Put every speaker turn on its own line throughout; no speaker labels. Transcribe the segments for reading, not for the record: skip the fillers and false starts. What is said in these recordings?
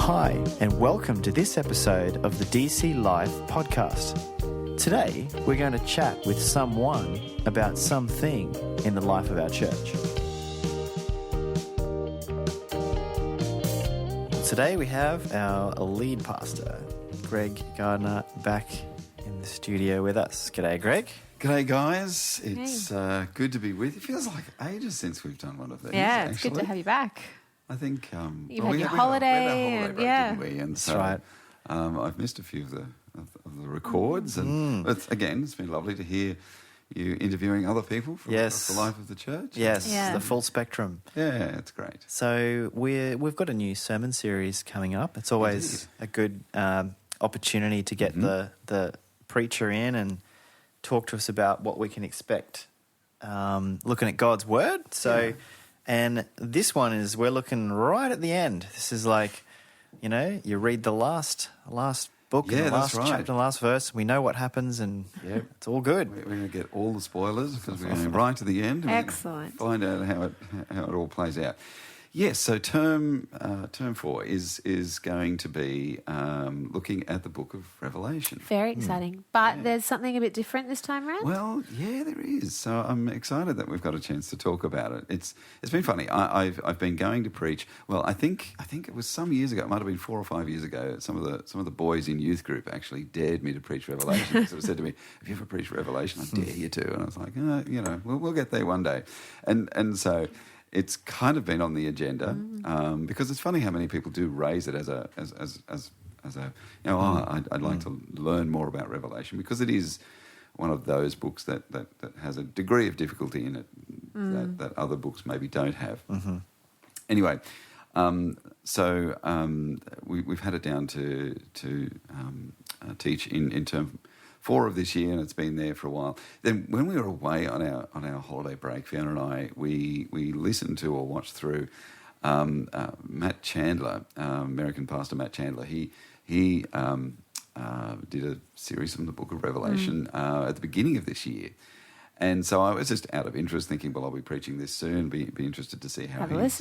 Hi, and welcome to this episode of the DC Life podcast. Today, we're going to chat with someone about something in the life of our church. Today, we have our lead pastor, Greg Gardner, back in the studio with us. G'day, Greg.
G'day, guys. It's good to be with you. It feels like ages since we've done one of these.
Yeah, it's good to have you back.
I think
you had your holiday,
break,
yeah,
didn't we? And
that's
so,
right.
I've missed a few of the records, and it's been lovely to hear you interviewing other people from across the life of the church.
Yes, the full spectrum.
Yeah, it's great.
So we've got a new sermon series coming up. It's always a good opportunity to get the preacher in and talk to us about what we can expect looking at God's Word. So. Yeah. And this one is, we're looking right at the end. This is like, you read the last book, and the last chapter, the last verse. We know what happens, and it's all good.
We're going to get all the spoilers because we're going right to the end. And
excellent.
Find out how it all plays out. Yes, so term 4 is going to be looking at the book of Revelation.
Very exciting. But there's something a bit different this time around?
Well, yeah, there is. So I'm excited that we've got a chance to talk about it. It's been funny. I've been going to preach. Well, I think it was some years ago. It might have been 4 or 5 years ago. Some of the boys in youth group actually dared me to preach Revelation. So they said to me, "Have you ever preached Revelation? I dare you to." And I was like, we'll get there one day. And so. It's kind of been on the agenda because it's funny how many people do raise it as a I'd like to learn more about Revelation, because it is one of those books that has a degree of difficulty in it that other books maybe don't have. Mm-hmm. Anyway, we've had it down to teach in term 4 of this year, and it's been there for a while. Then when we were away on our holiday break, Fiona and I, we listened to or watched through Matt Chandler, American pastor Matt Chandler. He did a series from the book of Revelation at the beginning of this year. And so I was just out of interest thinking, well, I'll be preaching this soon, be interested to see how he's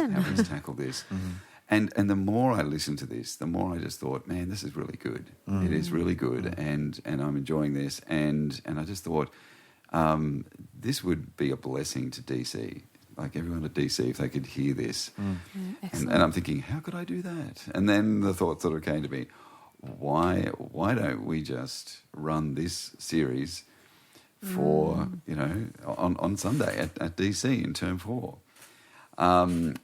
tackled this. Mm-hmm. And the more I listened to this, the more I just thought, man, this is really good. It is really good, and I'm enjoying this. And I just thought this would be a blessing to DC. Like everyone at DC, if they could hear this. And I'm thinking, how could I do that? And then the thought sort of came to me, why don't we just run this series for, on Sunday at DC in term 4? Someone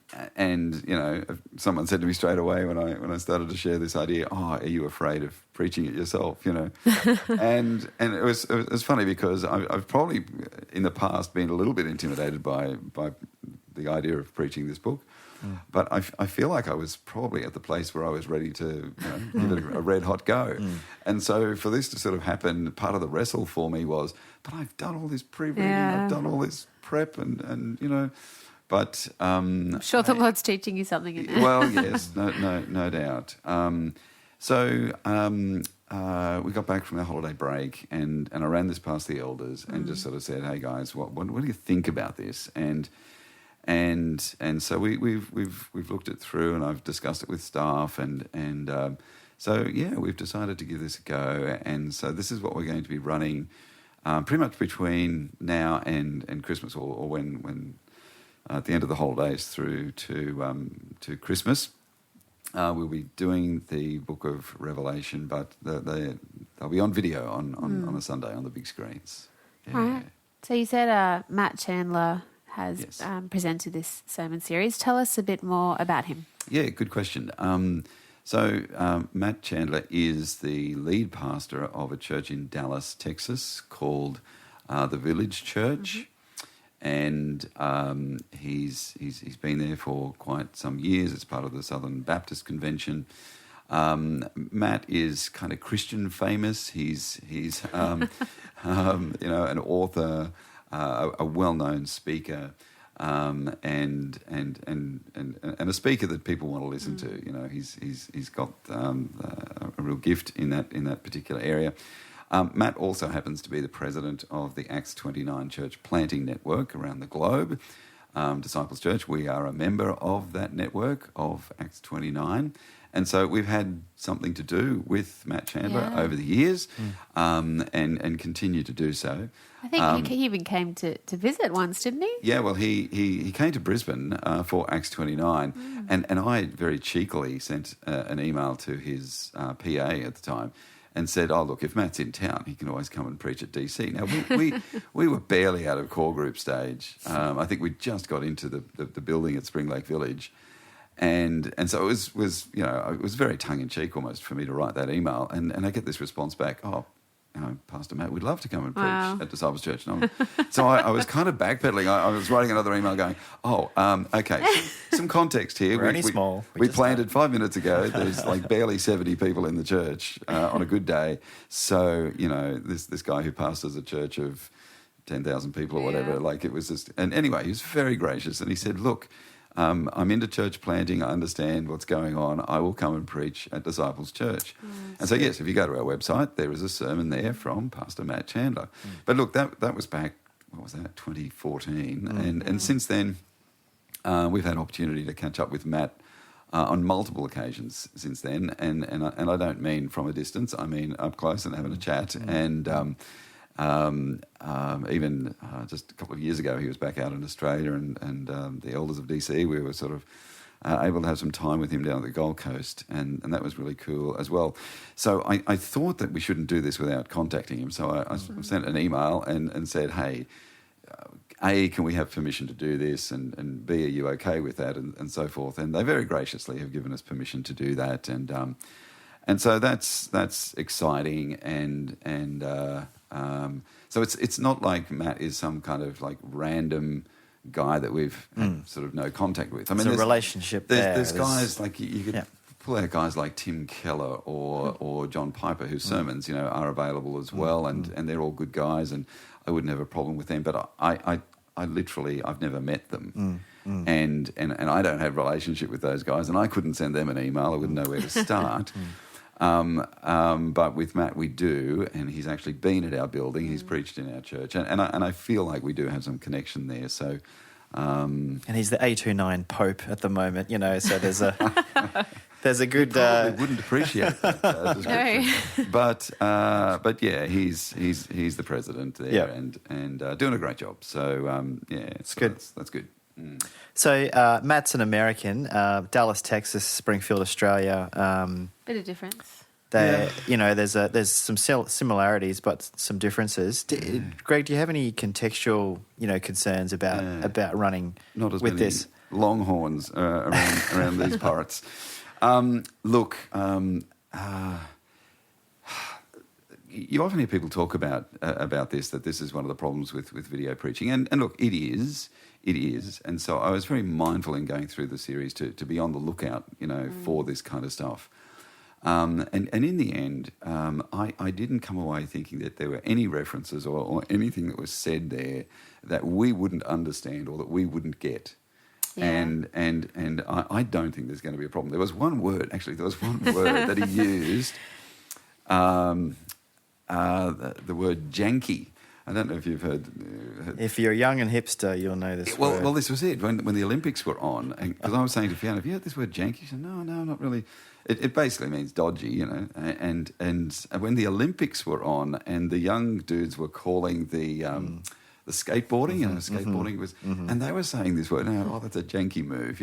said to me straight away when I started to share this idea, are you afraid of preaching it yourself? And it was funny because I've probably in the past been a little bit intimidated by the idea of preaching this book, but I feel like I was probably at the place where I was ready to give it a red hot go. And so for this to sort of happen, part of the wrestle for me was, but I've done all this pre-reading, I've done all this prep, and But
I'm sure the Lord's teaching you something in there.
Well, yes, no doubt. We got back from our holiday break, and I ran this past the elders and just sort of said, "Hey guys, what do you think about this?" And so we've looked it through, and I've discussed it with staff, and we've decided to give this a go. And so this is what we're going to be running, pretty much between now and Christmas, or when. At the end of the holidays through to Christmas, we'll be doing the book of Revelation, but they'll be on video on a Sunday on the big screens. Yeah.
Right. So you said Matt Chandler has presented this sermon series. Tell us a bit more about him.
Yeah, good question. Matt Chandler is the lead pastor of a church in Dallas, Texas, called the Village Church. Mm-hmm. And he's been there for quite some years. It's part of the Southern Baptist Convention. Matt is kind of Christian famous. He's an author, a well-known speaker, and a speaker that people want to listen to. He's got a real gift in that particular area. Matt also happens to be the president of the Acts 29 Church Planting Network around the globe. Disciples Church. We are a member of that network of Acts 29. And so we've had something to do with Matt Chandler over the years and continue to do so.
I think he even came to visit once, didn't he?
Yeah, well, he came to Brisbane for Acts 29 and I very cheekily sent an email to his PA at the time and said, oh, look, if Matt's in town, he can always come and preach at DC. Now, we were barely out of core group stage. I think we just got into the building at Spring Lake Village. And so it was it was very tongue-in-cheek almost for me to write that email. And I get this response back, oh, Pastor Matt, we'd love to come and preach at Disciples Church. So I was kind of backpedaling. I was writing another email going, okay, some context here.
We're only small.
We planted 5 minutes ago. There's like barely 70 people in the church on a good day. So, this guy who pastors a church of 10,000 people or whatever, like it was just... And anyway, he was very gracious and he said, look, I'm into church planting. I understand what's going on. I will come and preach at Disciples Church. And so, yes, if you go to our website, there is a sermon there from Pastor Matt Chandler. But look, that was back, 2014. And since then, we've had opportunity to catch up with Matt on multiple occasions since then. And I don't mean from a distance. I mean up close and having a chat. And... even just a couple of years ago, he was back out in Australia and the elders of DC, we were sort of able to have some time with him down at the Gold Coast, and that was really cool as well. So I thought that we shouldn't do this without contacting him. So I sent an email and said, hey, A, can we have permission to do this? And B, are you okay with that? And so forth. And they very graciously have given us permission to do that. And so that's exciting so it's not like Matt is some kind of like random guy that we've had sort of no contact with. I mean,
there's a relationship there.
There's guys like you could pull out guys like Tim Keller or John Piper whose sermons are available as well, and they're all good guys, and I wouldn't have a problem with them. But I literally I've never met them. And I don't have a relationship with those guys, and I couldn't send them an email. I wouldn't know where to start. But with Matt we do, and he's actually been at our building. He's preached in our church, and I feel like we do have some connection there. So, and
he's the A29 Pope at the moment, So there's a good.
Probably wouldn't appreciate that description. But yeah, he's the president there, and doing a great job. So it's good. That's good.
So Matt's an American, Dallas, Texas, Springfield, Australia.
Bit of difference.
There's some similarities, but some differences. Greg, do you have any contextual, concerns about running
Not as
with
many
this?
Longhorns around these parts. Look. You often hear people talk about this, that this is one of the problems with video preaching. And look, it is. And so I was very mindful in going through the series to be on the lookout, for this kind of stuff. And in the end, I didn't come away thinking that there were any references or anything that was said there that we wouldn't understand or that we wouldn't get. Yeah. And I don't think there's going to be a problem. There was one word that he used, the word janky. I don't know if you've heard.
If you're young and hipster, you'll know this word.
Well, this was it. When the Olympics were on, because I was saying to Fiona, have you heard this word janky? She said, no, not really. It basically means dodgy, And when the Olympics were on and the young dudes were calling the skateboarding, skateboarding was... And they were saying this word, that's a janky move,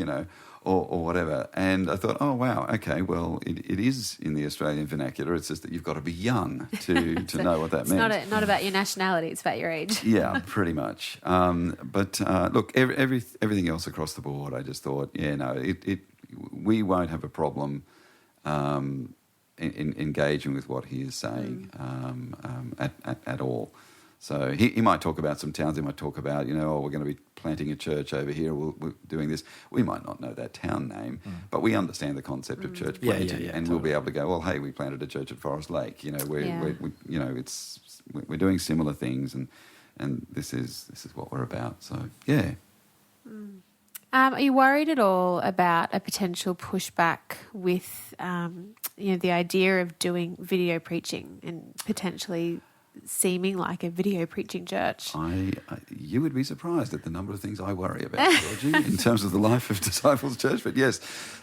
or whatever. And I thought, oh, wow, okay, well, it is in the Australian vernacular. It's just that you've got to be young to know what that means.
It's not about your nationality, it's about your age.
Yeah, pretty much. But look, everything else across the board, I just thought, we won't have a problem in engaging with what he is saying at all. So he might talk about some towns. He might talk about, we're going to be planting a church over here. We're doing this. We might not know that town name, but we understand the concept of church planting, and totally. We'll be able to go, well, hey, we planted a church at Forest Lake. We're doing similar things, and this is what we're about. So yeah.
Are you worried at all about a potential pushback with, the idea of doing video preaching and potentially seeming like a video preaching church.
You would be surprised at the number of things I worry about, Georgie, in terms of the life of Disciples Church. But yes,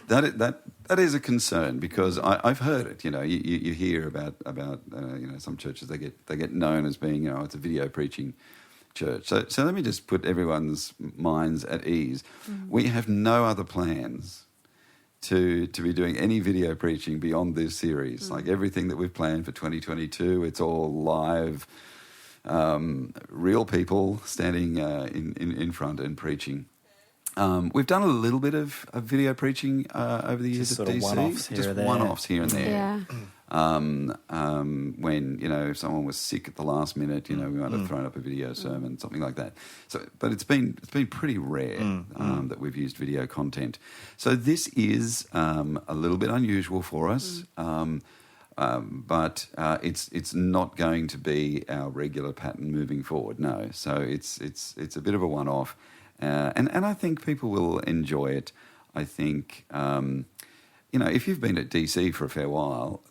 that is a concern, because I've heard it. You hear about some churches, they get known as being, it's a video preaching church. So let me just put everyone's minds at ease. We have no other plans to be doing any video preaching beyond this series. Like everything that we've planned for 2022, it's all live, real people standing in front and preaching. We've done a little bit of video preaching over the years at DC. One-offs here and there.
Yeah.
When, if someone was sick at the last minute, we might have thrown up a video sermon, something like that. So, but it's been pretty rare that we've used video content. So this is a little bit unusual for us, but it's not going to be our regular pattern moving forward. No, so it's a bit of a one-off, and I think people will enjoy it. I think. If you've been at DC for a fair while,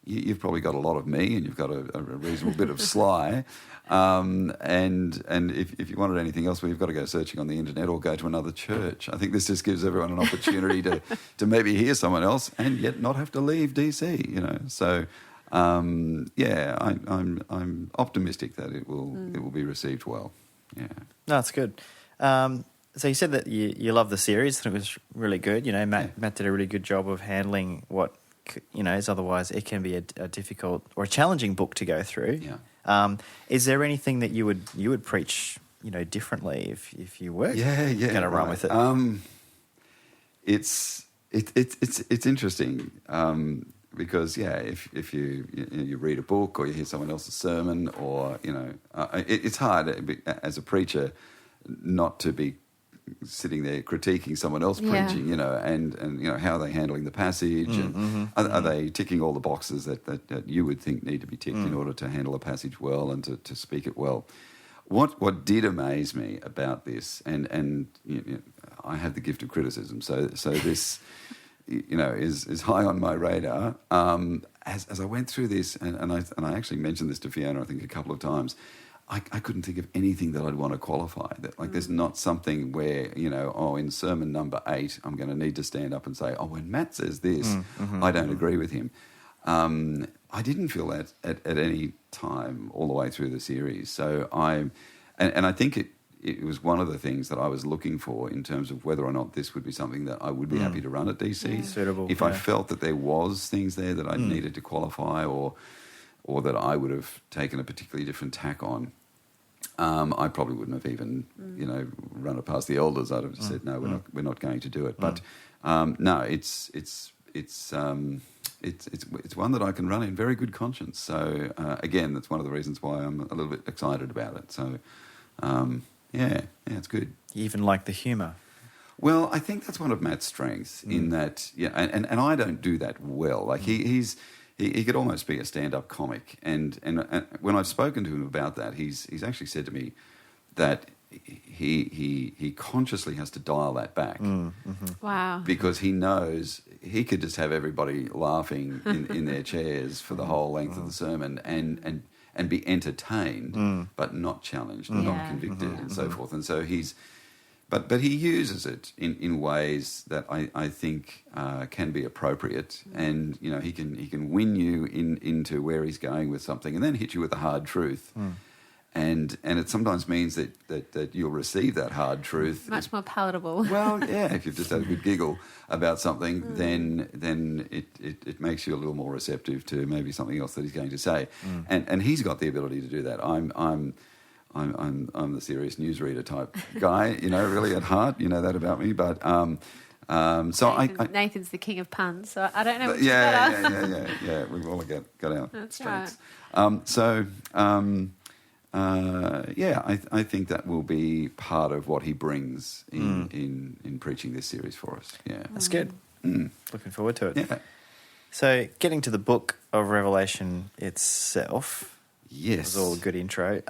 you've probably got a lot of me, and you've got a reasonable bit of Sly. And if you wanted anything else, well, you've got to go searching on the internet or go to another church. I think this just gives everyone an opportunity to maybe hear someone else and yet not have to leave DC. So I'm optimistic that it will be received well. Yeah,
no, it's good. So you said that you love the series, and it was really good. Matt did a really good job of handling what is otherwise it can be a difficult or a challenging book to go through.
Yeah.
Is there anything that you would preach differently if you were going to run with it?
It's interesting because if you read a book or you hear someone else's sermon, or it's hard as a preacher not to be sitting there critiquing someone else preaching, and how are they handling the passage, and are they ticking all the boxes that you would think need to be ticked in order to handle a passage well and to speak it well. What did amaze me about this, and I have the gift of criticism, so this is high on my radar. As I went through this, and I actually mentioned this to Fiona, I think, a couple of times. I couldn't think of anything that I'd want to qualify. There's not something where, in sermon number 8, I'm going to need to stand up and say, when Matt says this, I don't agree with him. I didn't feel that at any time all the way through the series. So I think it was one of the things that I was looking for in terms of whether or not this would be something that I would be happy to run at DC.
Suitable.
If I felt that there was things there that I needed to qualify or that I would have taken a particularly different tack on, I probably wouldn't have even, run it past the elders. I'd have just said, no, we're not going to do it. But no, it's one that I can run in very good conscience. So again, that's one of the reasons why I'm a little bit excited about it. So it's good.
You even like the humour.
Well, I think that's one of Matt's strengths in that, and I don't do that well. Like he could almost be a stand-up comic, and when I've spoken to him about that, he's actually said to me that he consciously has to dial that back.
Wow!
Because he knows he could just have everybody laughing in their chairs for the whole length of the sermon, and be entertained, but not challenged, not convicted, and so forth. And so he's. But he uses it in ways that I think can be appropriate, and he can win you into where he's going with something, and then hit you with the hard truth, and it sometimes means that you'll receive that hard truth
much more palatable.
Well, yeah, if you've just had a good giggle about something, then it makes you a little more receptive to maybe something else that he's going to say, and he's got the ability to do that. I'm the serious newsreader type guy, really at heart. You know that about me. But
Nathan's the king of puns, so I don't know. Which
yeah. We've all got our strengths. Right. I think that will be part of what he brings in preaching this series for us. Yeah,
that's good. Looking forward to it.
Yeah.
So, getting to the book of Revelation itself.
Yes.
That was all a good intro.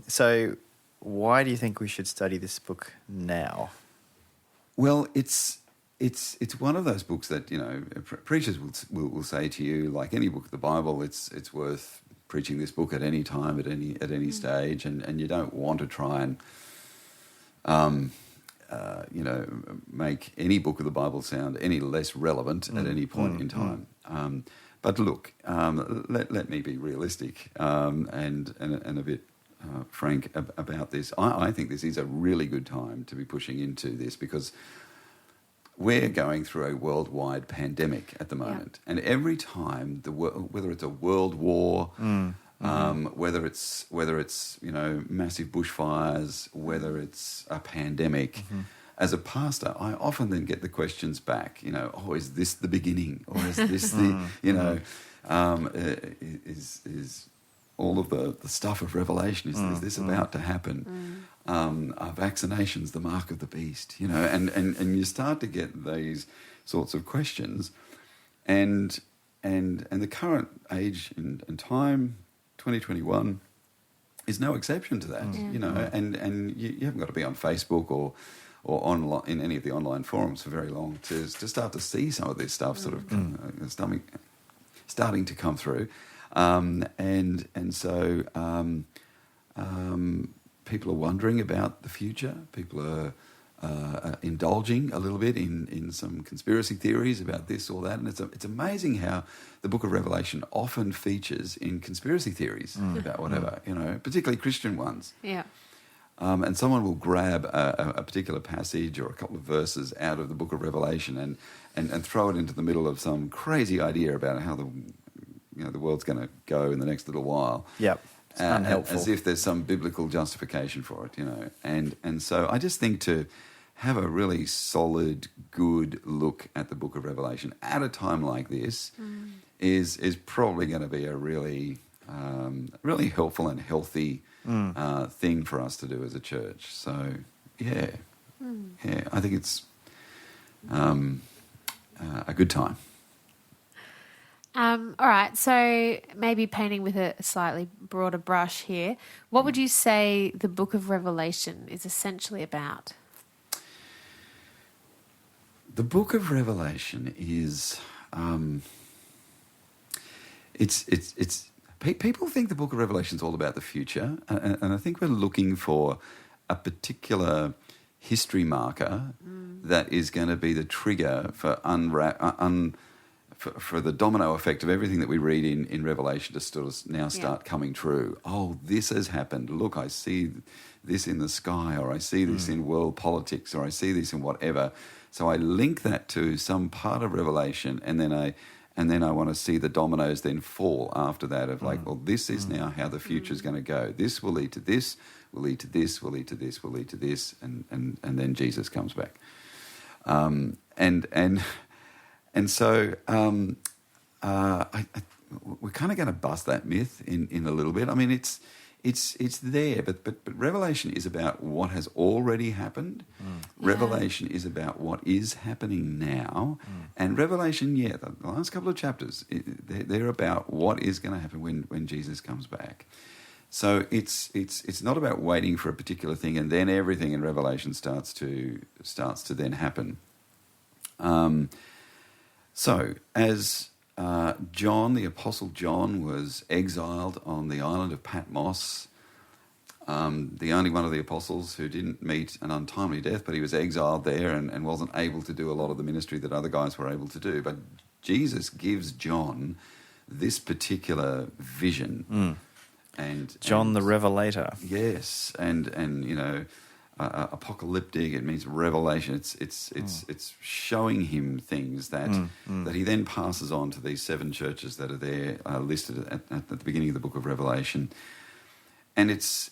So why do you think we should study this book now?
Well, it's one of those books that, preachers will say to you, like any book of the Bible, it's worth preaching this book at any time, at any stage, and you don't want to try and make any book of the Bible sound any less relevant at any point in time. But look, let me be realistic and a bit frank about this. I think this is a really good time to be pushing into this, because we're going through a worldwide pandemic at the moment, and every time whether it's a world war, whether it's massive bushfires, whether it's a pandemic. As a pastor, I often then get the questions back, is this the beginning, or is this is all of the stuff of Revelation, is this about to happen? Are vaccinations the mark of the beast? And you start to get these sorts of questions, and the current age and time, 2021, is no exception to that. And you haven't got to be on Facebook or online in any of the online forums for very long to start to see some of this stuff sort of starting to come through, and so people are wondering about the future. People are indulging a little bit in some conspiracy theories about this or that, and it's amazing how the Book of Revelation often features in conspiracy theories about whatever, particularly Christian ones.
Yeah.
And someone will grab a particular passage or a couple of verses out of the Book of Revelation and throw it into the middle of some crazy idea about how the world's going to go in the next little while.
Yep. It's unhelpful.
As if there's some biblical justification for it, And so I just think to have a really solid, good look at the Book of Revelation at a time like this is probably going to be a really really helpful and healthy thing for us to do as a church. So, yeah, I think it's a good time.
All right, so maybe painting with a slightly broader brush here, what would you say the Book of Revelation is essentially about?
The Book of Revelation is it's people think the Book of Revelation is all about the future, and I think we're looking for a particular history marker that is going to be the trigger for for the domino effect of everything that we read in Revelation to start coming true. Oh, this has happened. Look, I see this in the sky, or I see this in world politics, or I see this in whatever. So I link that to some part of Revelation, and then I want to see the dominoes then fall after that of like, well, this is now how the future is going to go. This will lead to this, will lead to this, will lead to this, will lead to this, and then Jesus comes back. And so we're kind of going to bust that myth in a little bit. I mean, it's there, but Revelation is about what has already happened. Revelation is about what is happening now. And Revelation, the last couple of chapters, they're about what is going to happen when Jesus comes back. So it's not about waiting for a particular thing and then everything in Revelation starts to then happen. So as John, the Apostle John, was exiled on the island of Patmos, the only one of the apostles who didn't meet an untimely death, but he was exiled there and wasn't able to do a lot of the ministry that other guys were able to do. But Jesus gives John this particular vision. And
John the Revelator.
Yes, and apocalyptic. It means revelation. It's showing him things that he then passes on to these 7 churches that are there listed at the beginning of the book of Revelation, and it's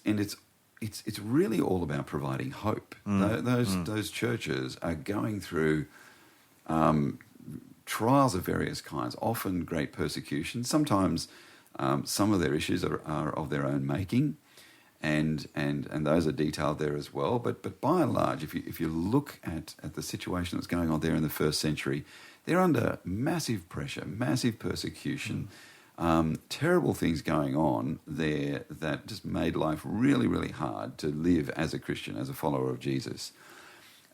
really all about providing hope. Those churches are going through trials of various kinds, often great persecution. Sometimes some of their issues are of their own making. And those are detailed there as well. But by and large, if you look at the situation that's going on there in the first century, they're under massive pressure, massive persecution, terrible things going on there that just made life really, really hard to live as a Christian, as a follower of Jesus.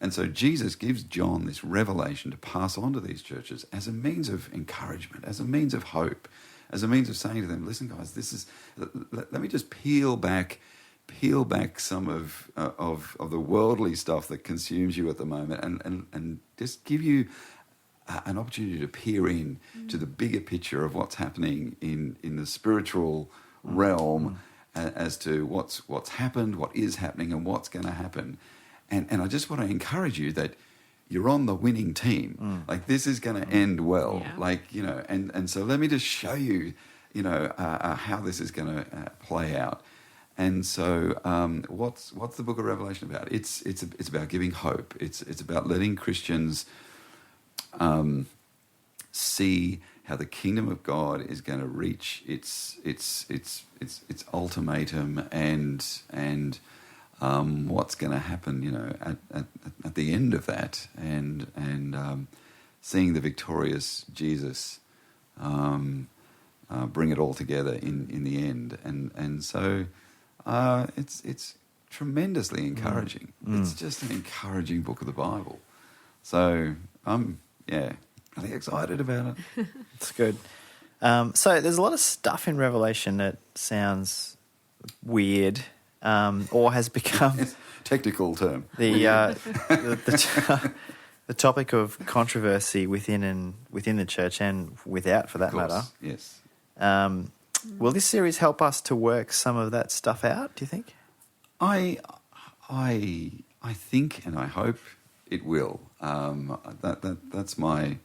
And so Jesus gives John this revelation to pass on to these churches as a means of encouragement, as a means of hope, as a means of saying to them, listen, guys, this is. Let me just peel back some of the worldly stuff that consumes you at the moment, and just give you an opportunity to peer in to the bigger picture of what's happening in the spiritual realm as to what's happened, what is happening, and what's going to happen. And I just want to encourage you that you're on the winning team. Like, this is going to end well.
Yeah.
Like, you know, and so let me just show you, you know, how this is going to play out. And so, what's the Book of Revelation about? It's about giving hope. It's about letting Christians see how the kingdom of God is going to reach its ultimatum and what's going to happen, you know, at the end of that, and seeing the victorious Jesus bring it all together in the end, and so it's tremendously encouraging. It's just an encouraging book of the Bible. So I'm really excited about it.
It's good. So there's a lot of stuff in Revelation that sounds weird, or has become
Technical term.
the topic of controversy within the church and without, for that
Of course,
matter.
yes.
Will this series help us to work some of that stuff out, do you think?
I think and I hope it will. That's my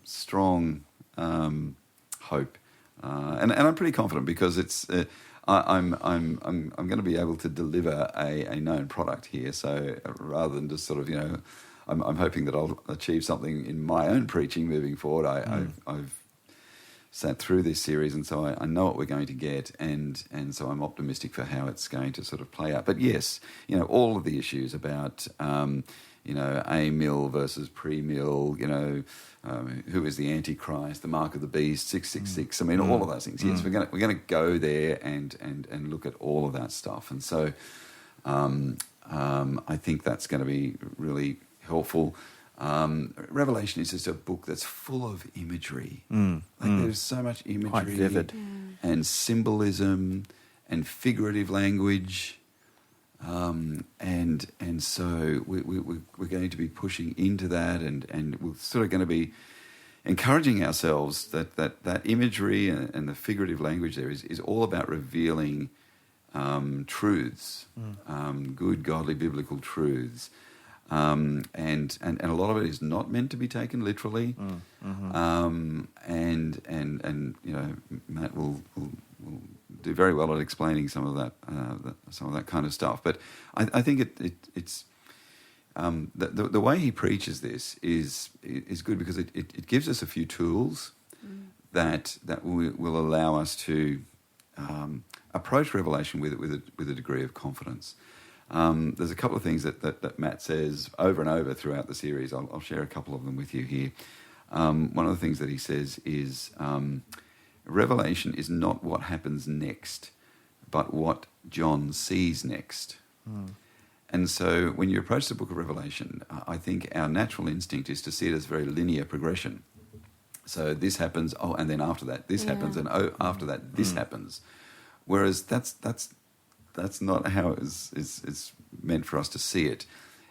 strong hope, and I'm pretty confident because it's. I'm going to be able to deliver a known product here. So rather than just sort of, you know, I'm hoping that I'll achieve something in my own preaching moving forward. I've sat through this series, and so I know what we're going to get, and so I'm optimistic for how it's going to sort of play out. But yes, you know, all of the issues about you know, a-mill versus pre-mill, you know, who is the Antichrist, the mark of the beast, 666. I mean, all of those things. Yes, we're going to go there and look at all of that stuff. And so I think that's going to be really helpful. Revelation is just a book that's full of imagery. There's so much imagery,
Quite vivid,
and symbolism and figurative language. And so we're going to be pushing into that, and we're sort of going to be encouraging ourselves that imagery and the figurative language there is all about revealing truths, good, godly, biblical truths. And a lot of it is not meant to be taken literally. And you know, Matt will do very well at explaining some of that kind of stuff. But I think it's the way he preaches this is good because it gives us a few tools that will allow us to approach Revelation with a degree of confidence. There's a couple of things that Matt says over and over throughout the series. I'll share a couple of them with you here. One of the things that he says is Revelation is not what happens next, but what John sees next. And so when you approach the book of Revelation, I think our natural instinct is to see it as very linear progression. So this happens, and then after that, this happens, and after that, this happens. Whereas that's not how it's meant for us to see it.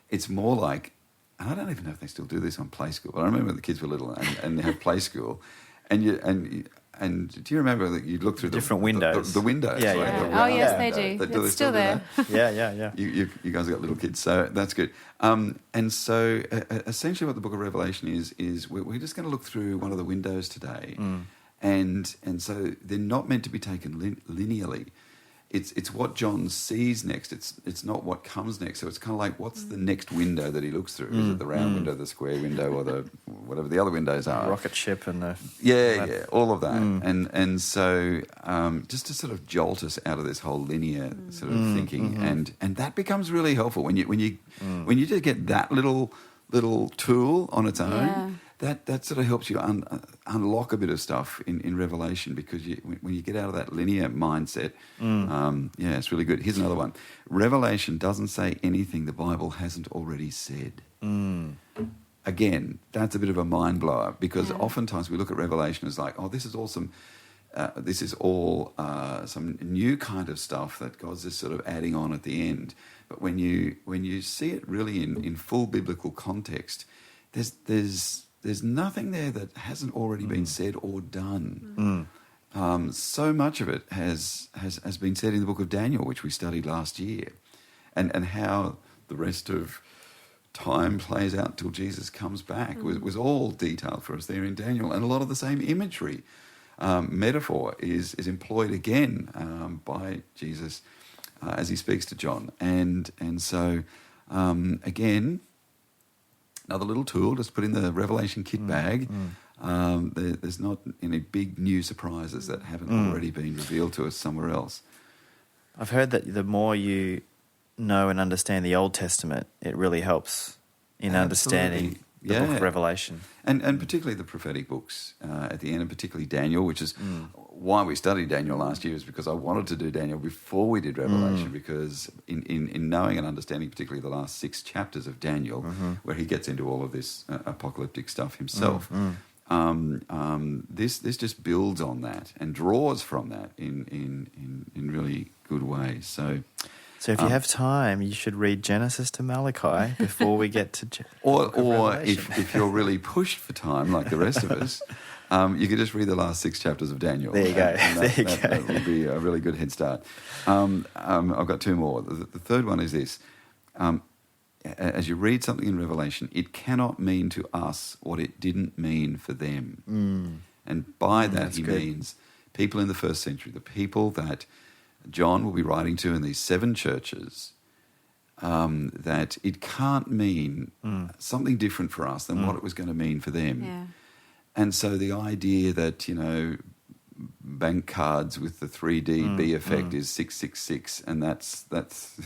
It's more like, and I don't even know if they still do this on Play School, but I remember when the kids were little and they had Play School, and do you remember that you'd look through
different windows?
The windows.
Yeah,
like
yeah.
the
Oh,
round
yes, they
window.
do. It's still
do
there.
that?
Yeah.
You guys have got little kids, so that's good. And so essentially what the book of Revelation is we're just going to look through one of the windows today. And so they're not meant to be taken linearly. It's what John sees next. It's not what comes next. So it's kind of like, what's the next window that he looks through? Is it the round window, the square window, or the whatever the other windows are?
Rocket ship and the...
Yeah, all of that. And so just to sort of jolt us out of this whole linear sort of thinking, and that becomes really helpful when you just get that little tool on its own. That sort of helps you unlock a bit of stuff in Revelation, because when you get out of that linear mindset, it's really good. Here's another one. Revelation doesn't say anything the Bible hasn't already said. again, that's a bit of a mind blower, because oftentimes we look at Revelation as like, oh, this is awesome. This is all some new kind of stuff that God's just sort of adding on at the end. But when you see it really in full biblical context, there's nothing there that hasn't already been said or done. So much of it has been said in the book of Daniel, which we studied last year, and how the rest of time plays out till Jesus comes back was all detailed for us there in Daniel, and a lot of the same imagery, metaphor is employed again by Jesus as he speaks to John, and so again, another little tool just put in the Revelation kit bag. There's not any big new surprises that haven't already been revealed to us somewhere else.
I've heard that the more you know and understand the Old Testament, it really helps in understanding the book of Revelation.
And particularly the prophetic books at the end, and particularly Daniel, which is why we studied Daniel last year, is because I wanted to do Daniel before we did Revelation, because in knowing and understanding particularly the last 6 chapters of Daniel, where he gets into all of this apocalyptic stuff himself, this just builds on that and draws from that in really good ways.
So if you have time, you should read Genesis to Malachi before we get to
or if you're really pushed for time, like the rest of us, you could just read the last 6 chapters of Daniel.
There you go.
That would be a really good head start. I've got 2 more. The third one is this. As you read something in Revelation, it cannot mean to us what it didn't mean for them. And by that he means people in the first century, the people that John will be writing to in these 7 churches, that it can't mean something different for us than what it was going to mean for them.
Yeah.
And so the idea that, bank cards with the 3D effect is 666, and that's that's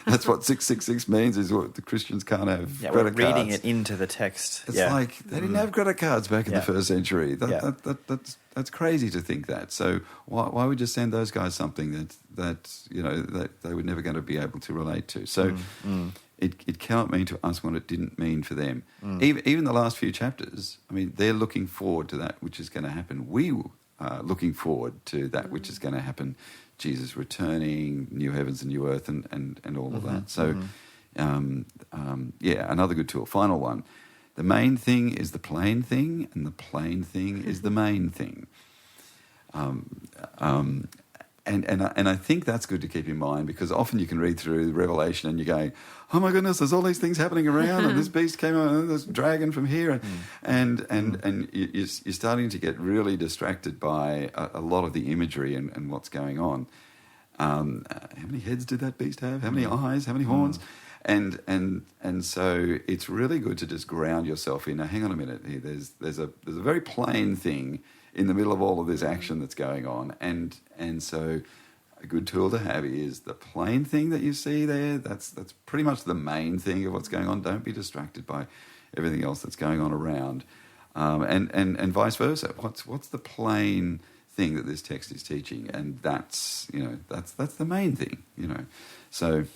what 666 means, is what the Christians can't have credit
we're
cards.
reading it into the text.
It's like they didn't have credit cards back in the first century. That's crazy to think that. So why would you send those guys something that they were never going to be able to relate to? So it cannot mean to us what it didn't mean for them. Even the last few chapters, I mean, they're looking forward to that which is going to happen. We looking forward to that which is going to happen. Jesus returning, new heavens and new earth, and all of that. So, another good tool. Final one. The main thing is the plain thing, and the plain thing is the main thing. And I think that's good to keep in mind, because often you can read through Revelation and you're going, oh my goodness, there's all these things happening around, and this beast came out, and this dragon from here, and you're starting to get really distracted by a lot of the imagery and what's going on. How many heads did that beast have? How many eyes? How many horns? And so it's really good to just ground yourself in. Now, hang on a minute here. There's a very plain thing in the middle of all of this action that's going on, and so a good tool to have is the plain thing that you see there. That's pretty much the main thing of what's going on. Don't be distracted by everything else that's going on around, and vice versa. What's the plain thing that this text is teaching? And that's the main thing. So.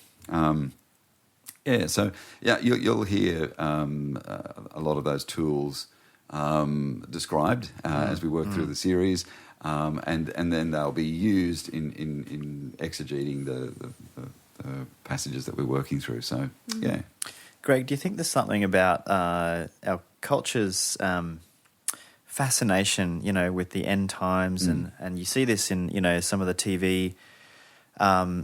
You'll hear a lot of those tools described as we work through the series, and then they'll be used in exegeting the passages that we're working through. So, yeah.
Greg, do you think there's something about our culture's fascination, with the end times, and you see this in, some of the TV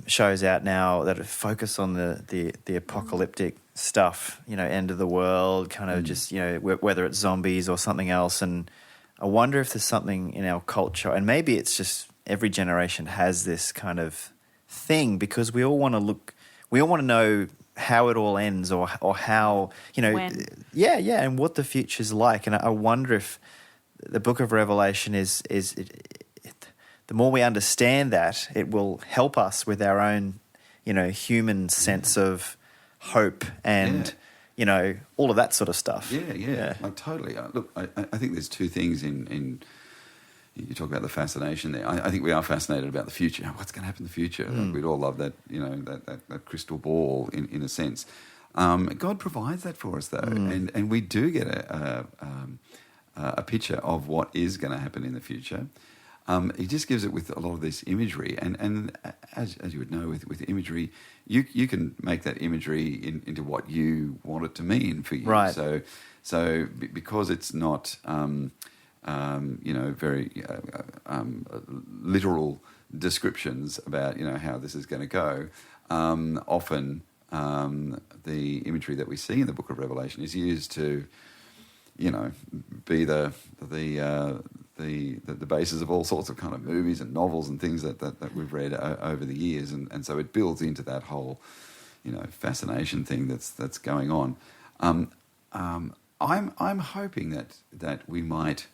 shows out now that focus on the apocalyptic stuff, end of the world, kind of just, whether it's zombies or something else. And I wonder if there's something in our culture, and maybe it's just every generation has this kind of thing, because we all want to know how it all ends, or how,
when.
and what the future's like. And I wonder if the book of Revelation is the more we understand that, it will help us with our own, human sense of hope and, all of that sort of stuff.
Yeah. Like, totally. Look, I think there's 2 things in you talk about the fascination there. I think we are fascinated about the future. What's going to happen in the future? We'd all love that, that crystal ball in a sense. God provides that for us, though, and we do get a picture of what is going to happen in the future. He just gives it with a lot of this imagery, and as you would know, with imagery, you can make that imagery into what you want it to mean for you.
Right.
So because it's not very literal descriptions about how this is going to go, often the imagery that we see in the Book of Revelation is used to be the basis of all sorts of kind of movies and novels and things that we've read over the years, and so it builds into that whole fascination thing that's going on. I'm hoping that we might,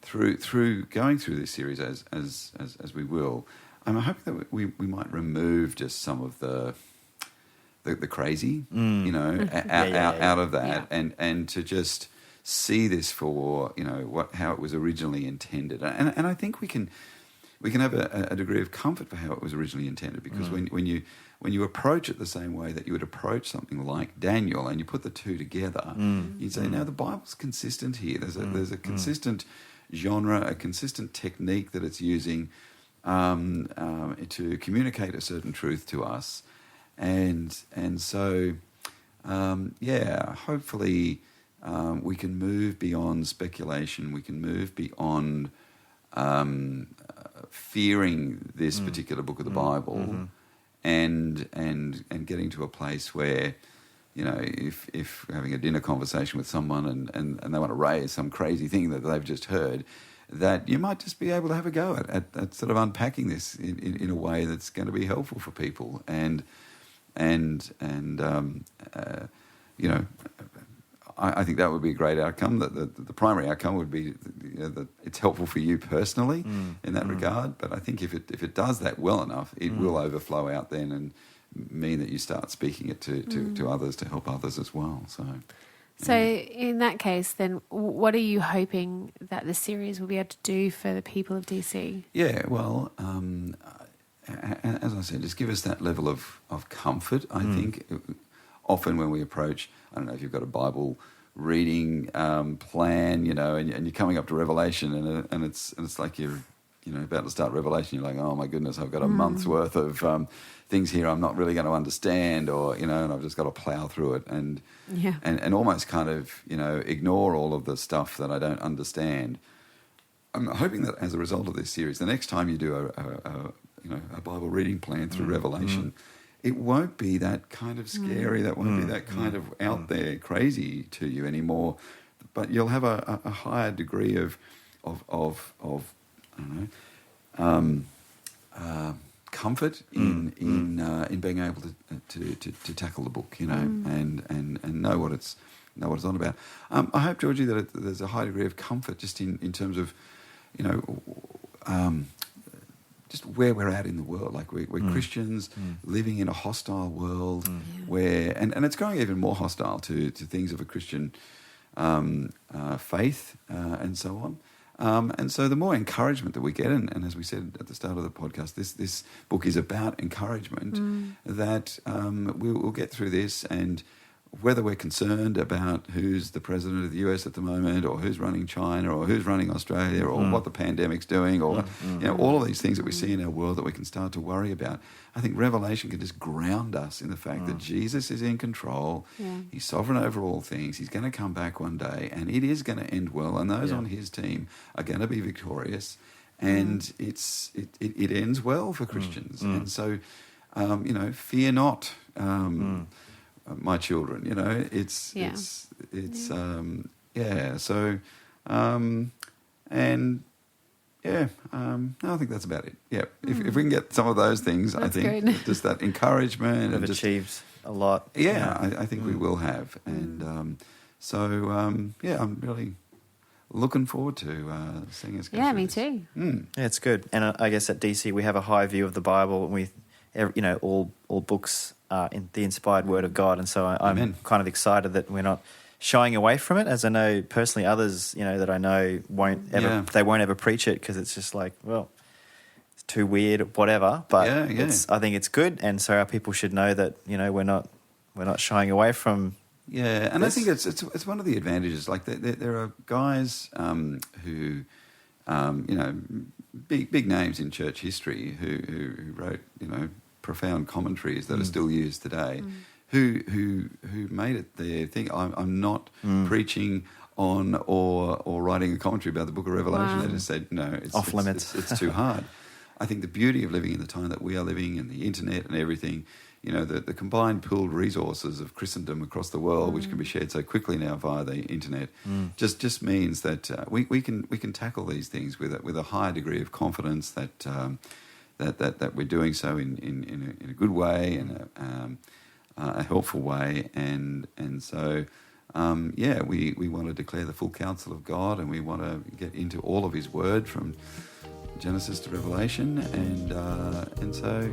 through going through this series as we will, I'm hoping that we might remove just some of the crazy, out of that, and to just see this for how it was originally intended, and I think we can have a degree of comfort for how it was originally intended, because when you approach it the same way that you would approach something like Daniel, and you put the two together, you'd say, now the Bible's consistent here. There's a consistent genre, a consistent technique that it's using to communicate a certain truth to us. And so, hopefully we can move beyond speculation. We can move beyond fearing this particular book of the Bible, and getting to a place where, if we're having a dinner conversation with someone and they want to raise some crazy thing that they've just heard, that you might just be able to have a go at sort of unpacking this in a way that's going to be helpful for people. I think that would be a great outcome. The primary outcome would be that it's helpful for you personally in that regard. But I think if it does that well enough, it will overflow out then and mean that you start speaking it to others, to help others as well. So
in that case, then what are you hoping that the series will be able to do for the people of DC?
Yeah, well, as I said, just give us that level of comfort. I think often when we approach, I don't know if you've got a Bible reading plan, and you're coming up to Revelation, and it's like you're about to start Revelation. You're like, oh my goodness, I've got a month's worth of things here I'm not really going to understand, or and I've just got to plow through it and almost kind of ignore all of the stuff that I don't understand. I'm hoping that as a result of this series, the next time you do a Bible reading plan through Revelation, it won't be that kind of scary. That won't be that kind of out there crazy to you anymore. But you'll have a higher degree of I don't know, comfort in being able to tackle the book, and know what it's on about. I hope, Georgie, that there's a high degree of comfort just in terms of just where we're at in the world. Like we're Christians living in a hostile world where, and it's growing even more hostile to things of a Christian faith and so on. And so the more encouragement that we get, and as we said at the start of the podcast, this book is about encouragement, that we'll get through this, and whether we're concerned about who's the president of the US at the moment, or who's running China, or who's running Australia, or what the pandemic's doing, or all of these things that we see in our world that we can start to worry about, I think Revelation can just ground us in the fact that Jesus is in control. He's sovereign over all things. He's going to come back one day, and it is going to end well, and those on his team are going to be victorious, and it ends well for Christians. And so, fear not. My children, I think that's about it. Yeah, if we can get some of those things,
That's
I think
good.
just that encouragement
We've
and just
achieved a lot.
I think we will have, and I'm really looking forward to seeing us go through
Me
this.
too.
Yeah, it's good. And I guess at DC we have a high view of the Bible, and all books are in the inspired Word of God, and so I'm
Amen.
kind of excited that we're not shying away from it. As I know personally, others that I know won't ever preach it because it's just like, well, it's too weird, whatever. But
Yeah.
I think it's good, and so our people should know that we're not shying away from.
Yeah, and
this.
I think it's one of the advantages. Like there are guys who, big names in church history who wrote profound commentaries that are still used today, who made it their thing. I'm not preaching on or writing a commentary about the Book of Revelation.
Wow.
They just said no, it's
Off limits.
It's too hard. I think the beauty of living in the time that we are living, and the internet and everything, the combined pooled resources of Christendom across the world, which can be shared so quickly now via the internet, just means that we can tackle these things with a higher degree of confidence that that we're doing so in a good way and a helpful way, and so. We want to declare the full counsel of God, and we want to get into all of His Word from Genesis to Revelation, and so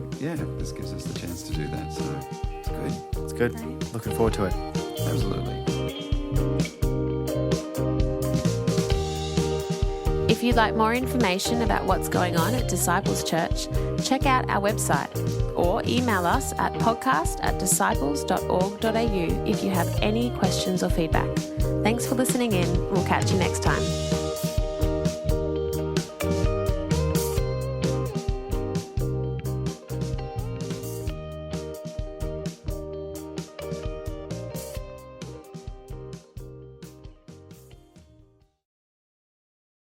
this gives us the chance to do that. So it's good.
It's good. Looking forward to it.
Absolutely.
If you'd like more information about what's going on at Disciples Church, check out our website or email us at podcast@disciples.org.au if you have any questions or feedback. Thanks for listening in. We'll catch you next time.